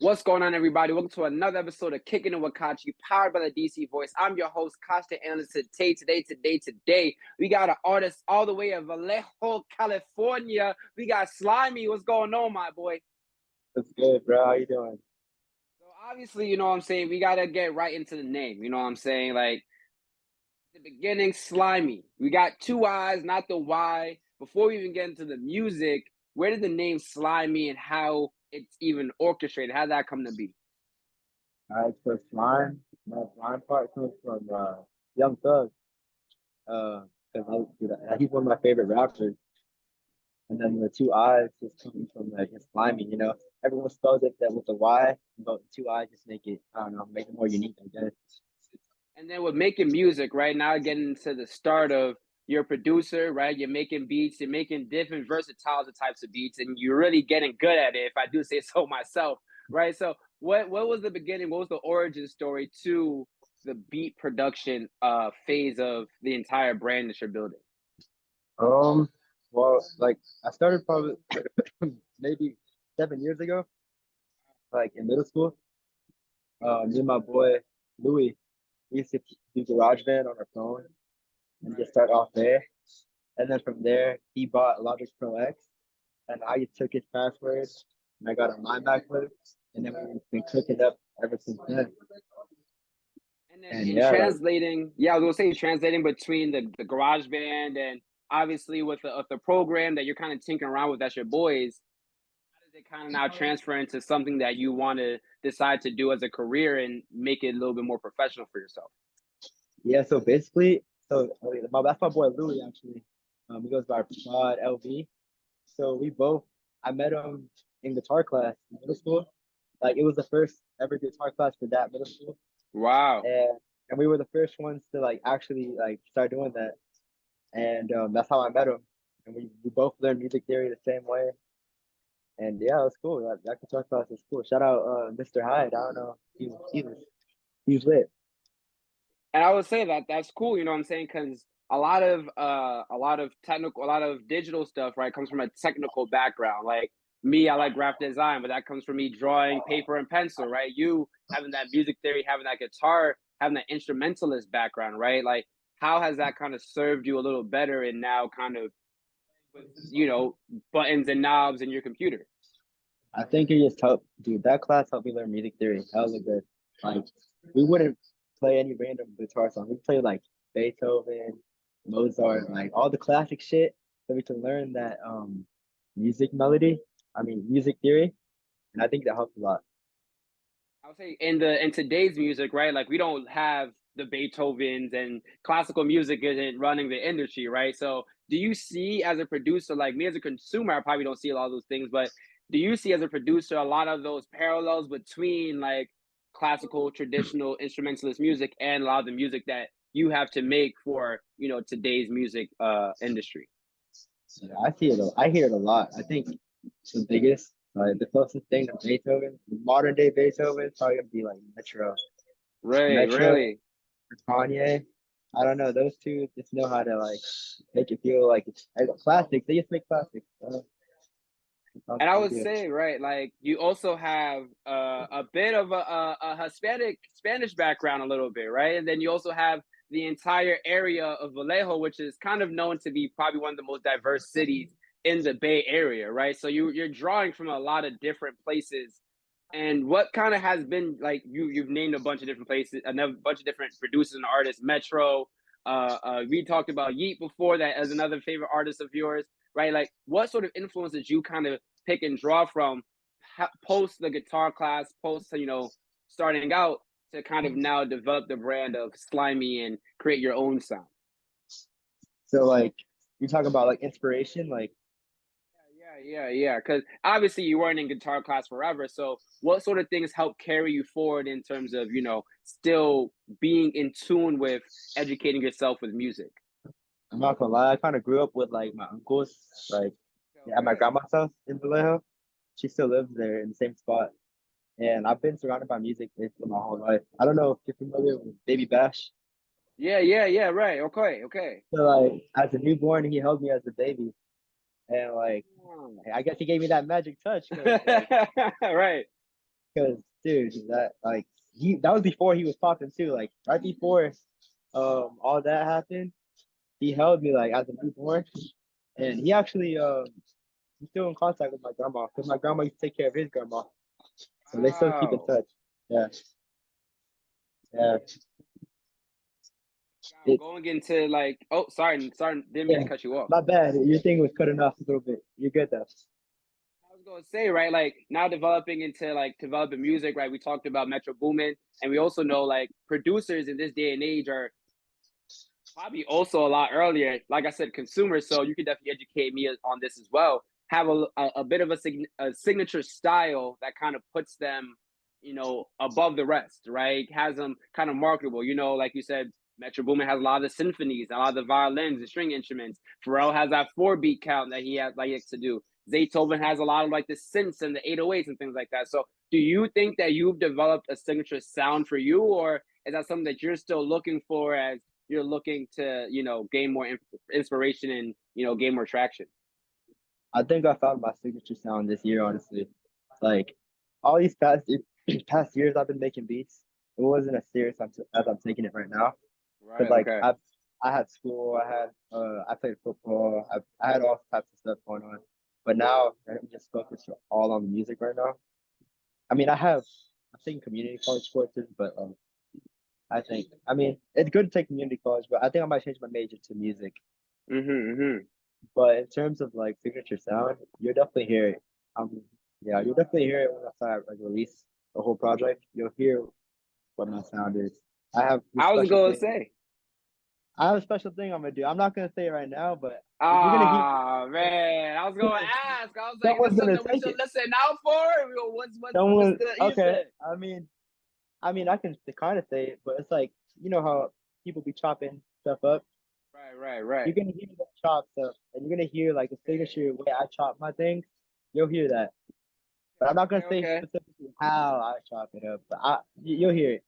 What's going on, everybody? Welcome to another episode of Kickin with Kachi, powered by the DC Voice. I'm your host, Costa Analyst. Today, we got an artist all the way of Vallejo, California. We got SLIMEii. What's going on, my boy? That's good, bro. How you doing? So obviously, you know what I'm saying, we got to get right into the name. You know what I'm saying? Like, the beginning, SLIMEii. We got two I's, not the Y. Before we even get into the music, where did the name SLIMEii and how it's even orchestrated? How did that come to be? All right, so slime. My slime part comes from Young Thug. Because he's one of my favorite rappers. And then the two I's just coming from like his slimy. Everyone spells it that with the Y, but two I's just make it, I don't know, make it more unique, I guess. And then with making music, right now, getting into the start of you're a producer, right? You're making beats, you're making different versatile types of beats, and you're really getting good at it, if I do say so myself, right? So what was the beginning? What was the origin story to the beat production phase of the entire brand that you're building? Um, well, like I started probably maybe 7 years ago, like in middle school. Me and my boy Louis, we used to do GarageBand on our phone and just start off there. And then from there, he bought Logic Pro X, and I took his password, and I got a my MacBook, and then we've been cooking up ever since then. And then And in yeah, like translating, yeah, I was gonna say translating between the garage band and obviously with the program that you're kind of tinkering around with, that's your boys. How does it kind of now transfer into something that you want to decide to do as a career and make it a little bit more professional for yourself? yeah, so basically, that's my boy Louis actually. He goes by Prod LV. So I met him in guitar class in middle school. Like it was the first ever guitar class for that middle school, Wow. and we were the first ones to like actually like start doing that. And that's how I met him. And we both learned music theory the same way. And yeah, it was cool. That guitar class was cool. Shout out Mr. Hyde. I don't know. He was lit. And I would say that that's cool, you know what I'm saying? Because a lot of digital stuff, right, comes from a technical background. Like me, I like graphic design, but that comes from me drawing paper and pencil, right? You having that music theory, having that guitar, having that instrumentalist background, right? Like how has that kind of served you a little better and now kind of with buttons and knobs in your computer? I think it just helped, dude. That class helped me learn music theory. That was a good. Like, we wouldn't play any random guitar song. We play like Beethoven, Mozart, like all the classic shit, so we can learn that music melody. I mean, music theory, and I think that helps a lot. I would say in today's music, right? Like we don't have the Beethovens and classical music isn't running the industry, right? So do you see as a producer, like me as a consumer, I probably don't see a lot of those things, but do you see as a producer a lot of those parallels between like classical, traditional instrumentalist music and a lot of the music that you have to make for, today's music industry? Yeah, I see it. I hear it a lot. I think the biggest, like the closest thing to Beethoven, modern day Beethoven, is probably gonna be like Right, Metro, really. or Kanye. I don't know. Those two just know how to like make it feel like it's like classics. They just make classics. That's all And I they would do. say, right, like you also have a bit of a Hispanic Spanish background a little bit, right? And then you also have the entire area of Vallejo, which is kind of known to be probably one of the most diverse cities in the Bay Area, right? So you're drawing from a lot of different places. And what kind of has been like you've named a bunch of different places, another bunch of different producers and artists, Metro. We talked about Yeet before that as another favorite artist of yours, right? Like, what sort of influences you kind of pick and draw from post the guitar class, post starting out to kind of now develop the brand of SLIMEii and create your own sound? So like you talk about like inspiration, like Yeah. Because obviously you weren't in guitar class forever. So what sort of things help carry you forward in terms of still being in tune with educating yourself with music? I'm not gonna lie, I kind of grew up with like my uncles, like at my Okay. grandma's house in Vallejo. She still lives there in the same spot. And I've been surrounded by music basically my whole life. I don't know if you're familiar with Baby Bash. Yeah. Right. Okay. So like as a newborn, he held me as a baby, and like Hmm. I guess he gave me that magic touch because like Right. because dude, that was before he was popping too. Like right before all that happened, he held me like as a newborn, and he actually he's still in contact with my grandma because my grandma used to take care of his grandma, so they still keep in Wow. touch. Yeah, yeah. It, Going into like, oh, sorry, didn't mean yeah. to cut you off. Not bad. Your thing was cutting off a little bit. You're good though. I was gonna say, right, like now developing into like developing music, right? We talked about Metro Boomin, and we also know like producers in this day and age are probably also a lot earlier. Like I said, consumers. So you can definitely educate me on this as well. Have a bit of a signature style that kind of puts them, above the rest, right? Has them kind of marketable. Like you said, Metro Boomin has a lot of the symphonies, a lot of the violins, the string instruments. Pharrell has that 4-beat count that he likes to do. Zaytoven has a lot of like the synths and the 808s and things like that. So do you think that you've developed a signature sound for you, or is that something that you're still looking for as you're looking to, gain more inspiration and, gain more traction? I think I found my signature sound this year, honestly. Like all these past years, I've been making beats. It wasn't as serious as I'm taking it right now. Because Right. like Okay. I had school, I played football, I had all types of stuff going on. But now I'm just focused all on the music right now. I mean, I'm taking community college courses, but I mean it's good to take community college, but I think I might change my major to music. Mm-hmm. But in terms of like signature sound, you'll definitely hear it. Yeah, you'll definitely hear it when I like release the whole project. You'll hear what my sound is. I have this I was special gonna thing. say. I have a special thing I'm gonna do. I'm not gonna say it right now, but if you're gonna hear, Ah, man, I was gonna ask. I was like, is this someone's something gonna that we take should it. listen out for? What's Someone, the okay. ether? I can kind of say it, but it's like you know how people be chopping stuff up. Right. You're gonna hear that chop stuff, and you're gonna hear like the signature way I chop my things. You'll hear that, but I'm not gonna say Okay. specifically how I chop it up. But you'll hear it.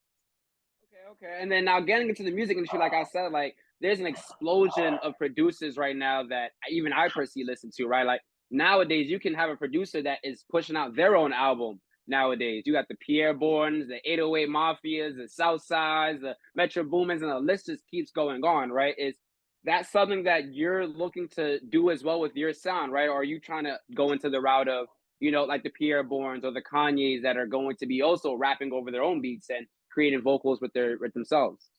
Okay. And then now getting into the music industry, like I said, like there's an explosion of producers right now that even I personally listen to, right? Like nowadays, you can have a producer that is pushing out their own album nowadays. You got the Pierre Bournes, the 808 Mafias, the Southsides, the Metro Boomins, and the list just keeps going on, right? Is that something that you're looking to do as well with your sound, right? Or are you trying to go into the route of, like the Pierre Bournes or the Kanyes that are going to be also rapping over their own beats and creating vocals with themselves?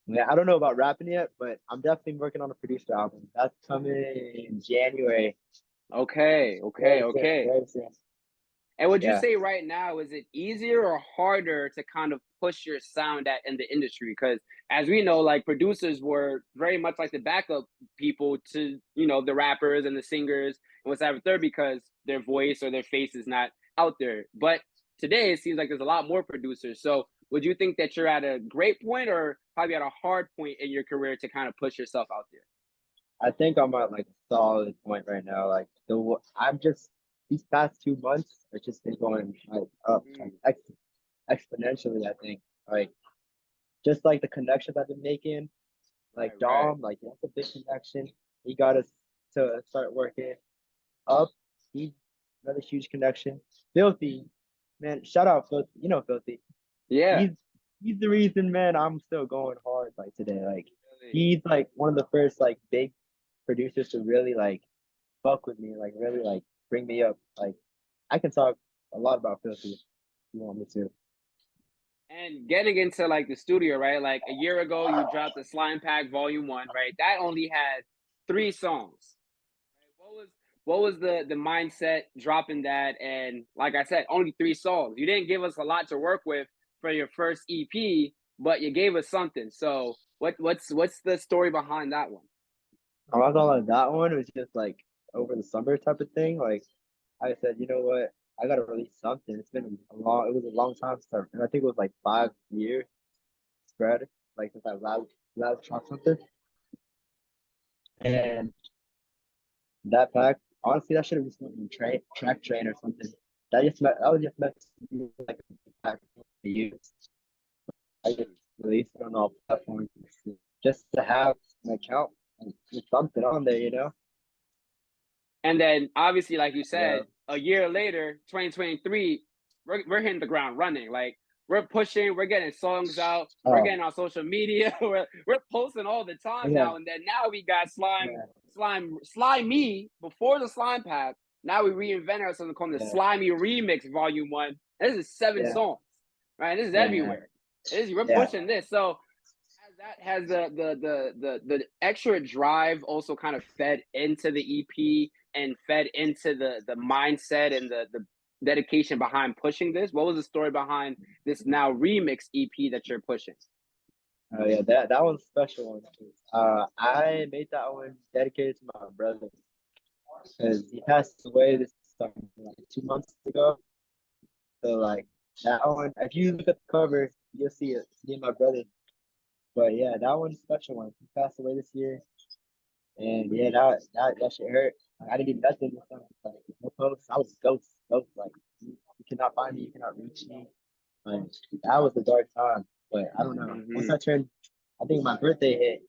Yeah, I don't know about rapping yet, but I'm definitely working on a producer album. That's coming in January. Very soon, Okay. very soon. And would you Yeah. say right now, is it easier or harder to kind of push your sound in the industry? Because as we know, like producers were very much like the backup people to, the rappers and the singers and what's third because their voice or their face is not out there. But today it seems like there's a lot more producers. So would you think that you're at a great point or probably at a hard point in your career to kind of push yourself out there? I think I'm at like a solid point right now. Like I'm just these past 2 months, it's just been going like up like Mm, exponentially. I think like just like the connections I've been making, like right. Dom, like that's a big connection. He got us to start working up. He's another huge connection. Filthy, man, shout out Filthy. You know Filthy. Yeah. He's he's the reason, man, I'm still going hard like today. Like Really. he's like one of the first like big producers to really like fuck with me, like really like bring me up. Like I can talk a lot about Filthy if you want me to. And getting into like the studio, right? Like a year ago, you dropped the Slime Pack Volume One, right? That only had 3 songs. Right? What was the mindset dropping that? And like I said, only 3 songs. You didn't give us a lot to work with for your first EP, but you gave us something. So what's the story behind that one? I was on like that one. It was just like over the summer type of thing. Like I said, you know what? I gotta release something. It's been a long. It was a long time start, and I think it was like 5 years spread, like since I last dropped something. And that pack, honestly, that should have just went in track train or something. That was just meant to be like a pack to use. I just released it on all platforms just to have an account and just something on there, you know? And then obviously, like you Yeah. said, a year later, 2023, we're hitting the ground running. Like we're pushing, we're getting songs out, we're Oh, getting on social media, we're posting all the time yeah, now. And then now we got yeah, SLIMEii before the Slime Pack. Now we reinvent ourselves and call it the yeah, SLIMEii Remix Volume 1. This is 7 yeah, songs, right? This is yeah, everywhere. We're yeah. pushing this. So has the extra drive also kind of fed into the EP and fed into the mindset and the dedication behind pushing this? What was the story behind this now remix EP that you're pushing? Oh yeah, that one's a special one too. I made that one dedicated to my brother because he passed away this like 2 months ago. So like that one, if you look at the cover, you'll see it, me and my brother. But yeah, that one's a special one. He passed away this year, and yeah, that shit hurt. Like, I didn't do nothing with him. Like no posts. I was ghost. Like you cannot find me, you cannot reach me. Like that was a dark time. But I don't know. Once Mm-hmm. I turned, I think my birthday hit.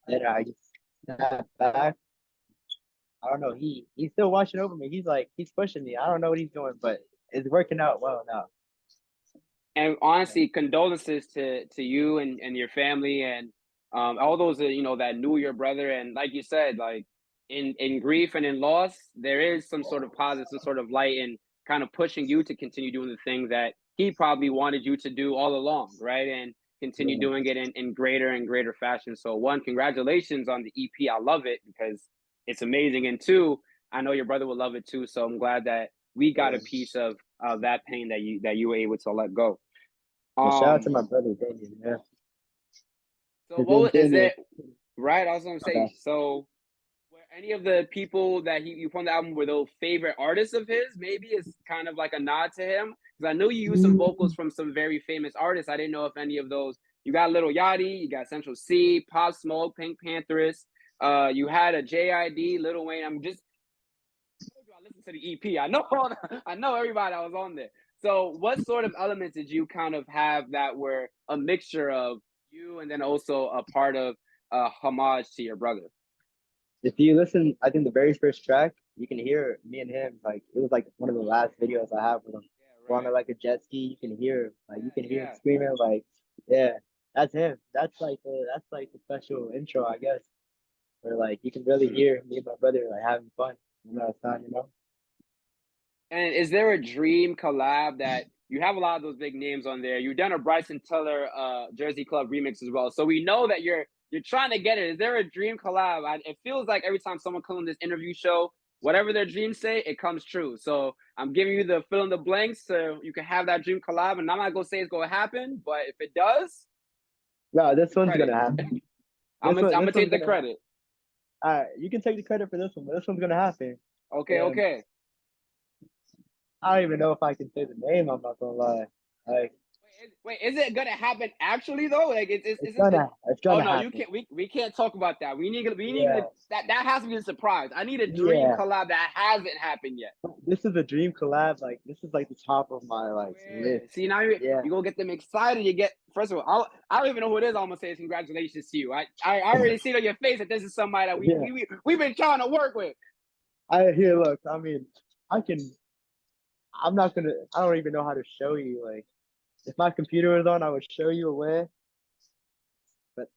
Then I just snapped back. I don't know. He's still watching over me. He's like he's pushing me. I don't know what he's doing, but it's working out well now. And honestly, condolences to you and your family and all those that that knew your brother. And like you said, like in grief and in loss, there is some sort of positive, some sort of light, and kind of pushing you to continue doing the thing that he probably wanted you to do all along, right? And continue Yeah, doing it in greater and greater fashion. So one, congratulations on the EP. I love it because it's amazing. And two, I know your brother will love it too. So I'm glad that we got yeah. a piece of that pain that you were able to let go. Yeah, shout out to Um, my brother Damien. Yeah, so his name's is Damien. it right? I was gonna My say, bad. so were any of the people that you put on the album were those favorite artists of his? Maybe it's kind of like a nod to him. Because I know you used some vocals from some very famous artists. I didn't know if any of those you got Little Yachty, you got Central C, Pop Smoke, Pink Panthers, you had a JID, Little Wayne. I'm just I listened to the EP. I know everybody that was on there. So what sort of elements did you kind of have that were a mixture of you and then also a part of homage to your brother? If you listen, I think the very first track, you can hear me and him. Like it was like one of the last videos I have with him. Yeah, We're on right. like a jet ski. You can hear like you can hear him Yeah. screaming. Like yeah, that's him. That's like the special intro, I guess. Where like you can really hear me and my brother like having fun. It's time, you know. And is there a dream collab that you have a lot of those big names on there? You've done a Bryson Tiller Jersey Club remix as well. So we know that you're trying to get it. Is there a dream collab? It feels like every time someone comes on this interview show, whatever their dreams say, it comes true. So I'm giving you the fill in the blanks so you can have that dream collab. And I'm not gonna say it's gonna happen, but if it does, No, this one's credit. gonna happen. I'm gonna I'm This gonna one's take the gonna happen. credit. All right, you can take the credit for this one, but this one's gonna happen. Okay, And okay. I don't even know if I can say the name. I'm not gonna lie. Like Wait, is it gonna happen actually though? Like, it's oh gonna no, you happen. can't. We can't talk about that. We need Yeah, to, that has to be a surprise. I need a dream yeah. collab that hasn't happened yet. This is a dream collab. Like this is like the top of my like Yeah. list. See now Yeah. you gonna get them excited. You get first of all, I don't even know who it is. I'm gonna say congratulations to you. I already see it on your face that this is somebody that Yeah. we've been trying to work with. I here look, I mean, I can I'm not gonna I don't even know how to show you. Like if my computer was on, I would show you a way. But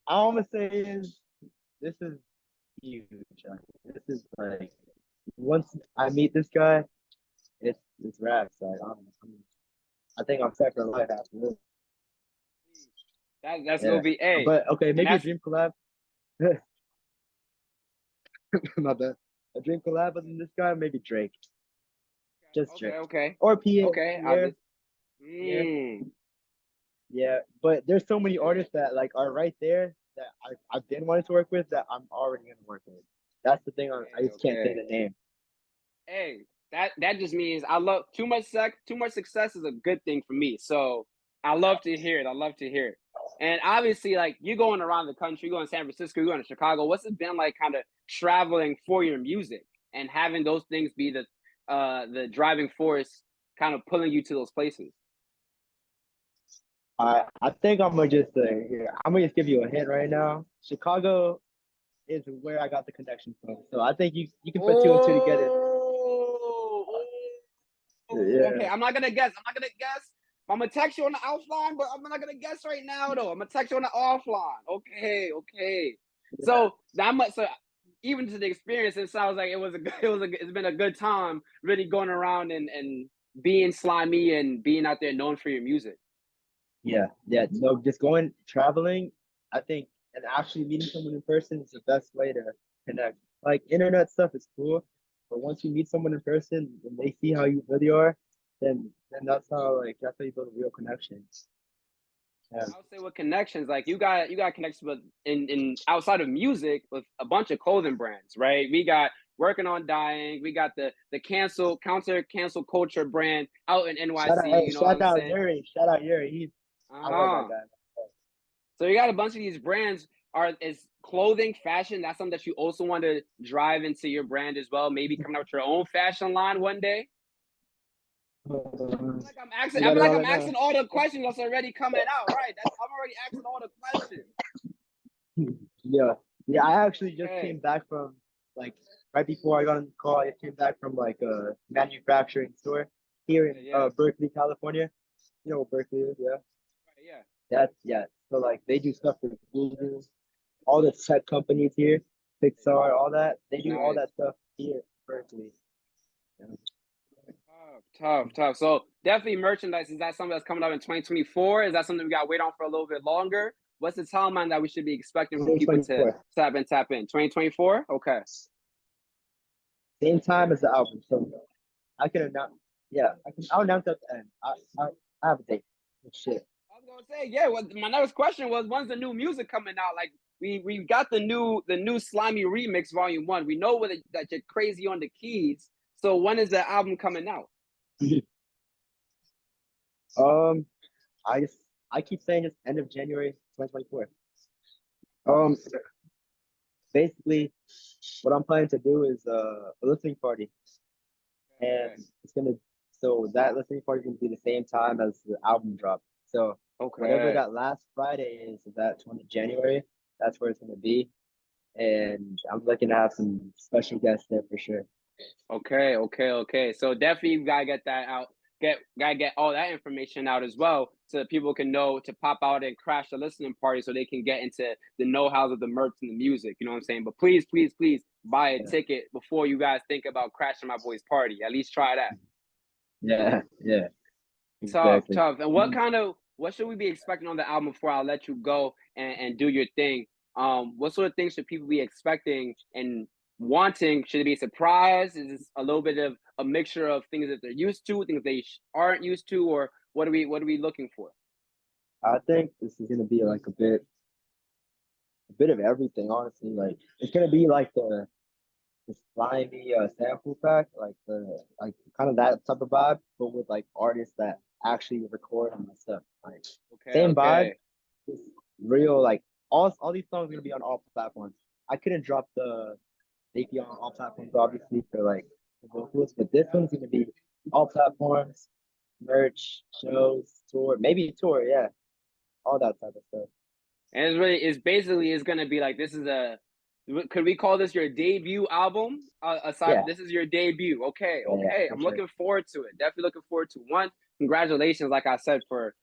all I'm gonna say is this is huge. Like, this is like once I meet this guy, it's raps. Like I think I'm set for life after this. That's gonna Yeah. be A, But okay, and maybe a that's dream collab. My bad. A dream collab with this guy, maybe Drake. Just okay, Drake. okay, Or Pierre. okay. Pierre. Pierre. Mm, Yeah. But there's so many artists that like are right there that I've been wanting to work with that I'm already gonna work with. That's the thing. I okay, just can't say okay. the name. Hey, that just means I love too much success is a good thing for me. So I love to hear it. I love to hear it. And obviously, like you going around the country, you going to San Francisco, you going to Chicago. What's it been like, kind of traveling for your music and having those things be the driving force, kind of pulling you to those places? I think I'm gonna just here. I'm gonna just give you a hint right now. Chicago is where I got the connection from. So I think you can put two and two together. Oh, Okay, I'm not gonna guess. I'm gonna text you on the offline, but I'm not gonna guess right now though. I'm gonna text you on the offline. Okay. So that much. So even to the experience, it sounds like it's been a good time really going around and being SLIMEii and being out there known for your music. Yeah. No, just going traveling, I think, and actually meeting someone in person is the best way to connect. Like internet stuff is cool, but once you meet someone in person and they see how you really are, then that's how you build a real connection. Yeah. I would say with connections, like you got connections with in outside of music with a bunch of clothing brands, right? We got working on dying. We got the counter cancel culture brand out in NYC. You know what Shout I'm out saying? Yuri. Shout out Yuri. I love that Uh-huh. guy. So you got a bunch of these brands. Is clothing, fashion? That's something that you also want to drive into your brand as well. Maybe coming out with your own fashion line one day. I You feel got it like all I'm right now. asking all the questions that's already coming out. Right? I'm already asking all the questions. Yeah. Yeah, I actually just Okay. came back from like right before I got on the call, I came back from like a manufacturing store here in Yeah. Berkeley, California. You know what Berkeley is, yeah. Yeah. Yeah. So like they do stuff for Google, all the tech companies here, Pixar, all that. They do all Nice. that stuff here in Berkeley. Yeah. Tough. So definitely merchandise. Is that something that's coming up in 2024? Is that something we got to wait on for a little bit longer? What's the timeline that we should be expecting for people to 2024. tap in? 2024? Okay. Same time as the album. So I can announce I'll announce at the end. I have a date. Shit. I was gonna say, yeah. Well, my next question was, when's the new music coming out? Like, we got the new SLIMEii remix volume 1. We know that you're crazy on the keys. So when is the album coming out? Um, I just I keep saying it's end of January 2024. Um, basically, what I'm planning to do is a listening party, and Okay. it's gonna so that listening party is gonna be the same time as the album drop. So whatever Okay. that last Friday is of that 20 January, that's where it's gonna be, and I'm looking to have some special guests there for sure. Okay. So definitely you gotta get that out. Gotta get all that information out as well, so that people can know to pop out and crash the listening party, so they can get into the know-hows of the merch and the music. You know what I'm saying? But please, buy a Yeah, ticket before you guys think about crashing my boy's party. At least try that. yeah, exactly. Tough. And what should we be expecting on the album before I'll let you go and do your thing? What sort of things should people be expecting and wanting? Should it be a surprise? Is this a little bit of a mixture of things that they're used to, things they aren't used to, or what are we looking for? I think this is gonna be like a bit of everything, honestly. Like it's gonna be like the slimy sample pack, like the like kind of that type of vibe, but with like artists that actually record on my stuff. Like same vibe, Okay. just real like all these songs are gonna be on all platforms. I couldn't drop the AP on all platforms obviously for like the vocals, but this one's gonna be all platforms, merch, shows, tour, maybe tour, yeah, all that type of stuff. And it's gonna be like, this is a, could we call this your debut album? Aside, Yeah, this is your debut. yeah, Okay. for I'm sure. looking forward to it. Definitely looking forward to one. Congratulations, like I said, for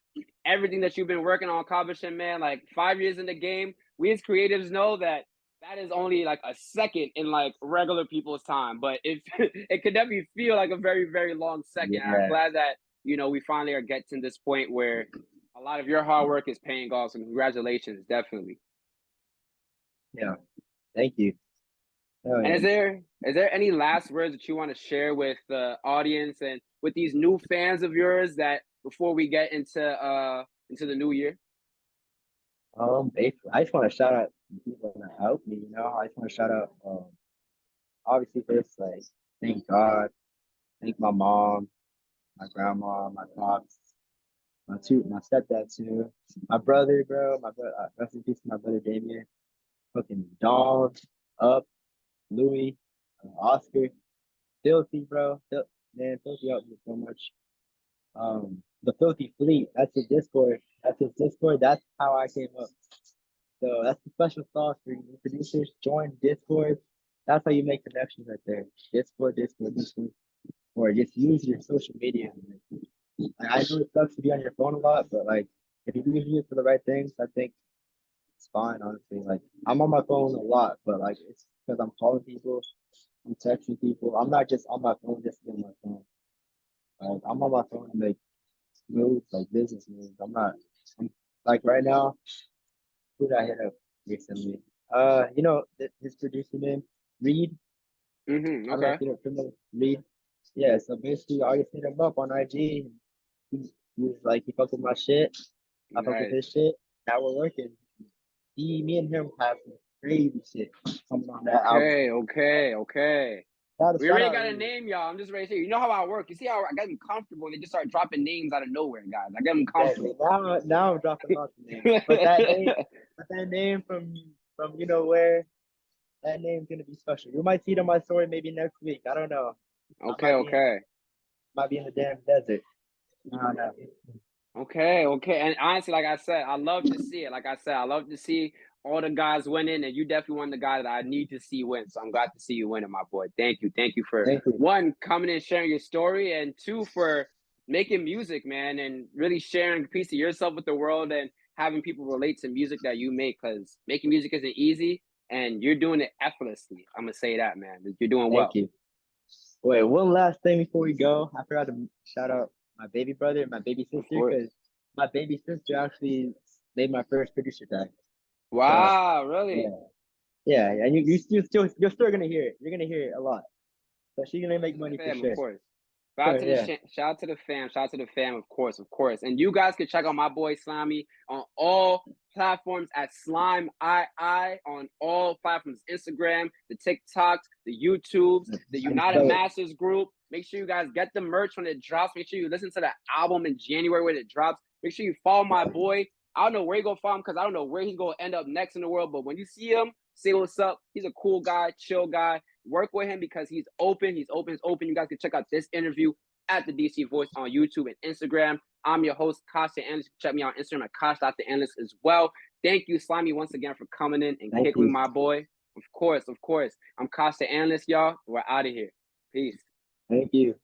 everything that you've been working on, accomplishing, man. Like 5 years in the game, we as creatives know that is only like a second in like regular people's time, but it it could definitely feel like a very, very long second. And I'm Yeah, glad that we finally are getting to this point where a lot of your hard work is paying off. So congratulations, definitely. yeah. Thank you. Oh And yeah. is there any last words that you want to share with the audience and with these new fans of yours that before we get into the new year? Basically, I just want to shout out the people that helped me. I just want to shout out, obviously first, like, thank God, thank my mom, my grandma, my pops, my stepdad too, my brother, bro, my brother, rest in peace to my brother Damien, fucking Dog, Up, Louis, Oscar, Filthy, bro, man, Filthy helped me so much. The Filthy Fleet, that's his Discord. That's his Discord. That's how I came up. So that's the special sauce for you producers. Join Discord. That's how you make connections right there. Discord. or just use your social media. Like, I know it sucks to be on your phone a lot, but like if you're using it for the right things, I think it's fine, honestly. Like I'm on my phone a lot, but like it's because I'm calling people, I'm texting people. I'm not just on my phone just to be on my phone. Like I'm on my phone to make moves, like business moves. I'm like right now, who did I hit up recently? His producer name, Reed. I don't know if Okay. you know familiar Reed. Yeah, so basically I just hit him up on IG. He was like he fucked with my shit. I fucked with Nice. his shit. Now we're working. Me and him have some crazy shit coming on that album. Okay. We Shout already out got a Reed. name, y'all. I'm just ready to say, you know how I work. You see how I got them comfortable and they just start dropping names out of nowhere, guys. I get them Exactly. comfortable. Now I'm dropping lots of names. But that name from you know where, that name's gonna be special. You might see it on my story maybe next week. I don't know. I Okay. might be in the damn desert. I don't know. Okay. And honestly, like I said, I love to see it. Like I said, I love to see all the guys winning, and you definitely one of the guys that I need to see win. So I'm glad to see you winning, my boy. Thank you. Thank you for Thank you. one, coming and sharing your story, and two, for making music, man, and really sharing a piece of yourself with the world and having people relate to music that you make, because making music isn't easy and you're doing it effortlessly. I'm gonna say that, man. You're doing Thank well. you. Wait, one last thing before we go. I forgot to shout out my baby brother and my baby Of sister course. because my baby sister actually made my first producer tag. So Wow, really? yeah, yeah, and you're still gonna hear it. You're gonna hear it a lot. So she's gonna Shout out make to the money for fam, of sure. course. Sure, yeah. Shout out to the fam. Shout out to the fam, of course. And you guys can check out my boy SLIMEii on all platforms at SLIMEii on all platforms: Instagram, the TikToks, the YouTubes, the And United so Masters group. Make sure you guys get the merch when it drops. Make sure you listen to the album in January when it drops. Make sure you follow my boy. I don't know where you gonna follow him because I don't know where he's gonna end up next in the world. But when you see him, say what's up. He's a cool guy, chill guy. Work with him because he's open. He's open. You guys can check out this interview at the DC Voice on YouTube and Instagram. I'm your host, Kachi Analyst. Check me out on Instagram at Kachi.the-analyst as well. Thank you, SLIMEii, once again for coming in and thank kicking with you. my boy. Of course. I'm Kachi Analyst, y'all. We're out of here. Peace. Thank you.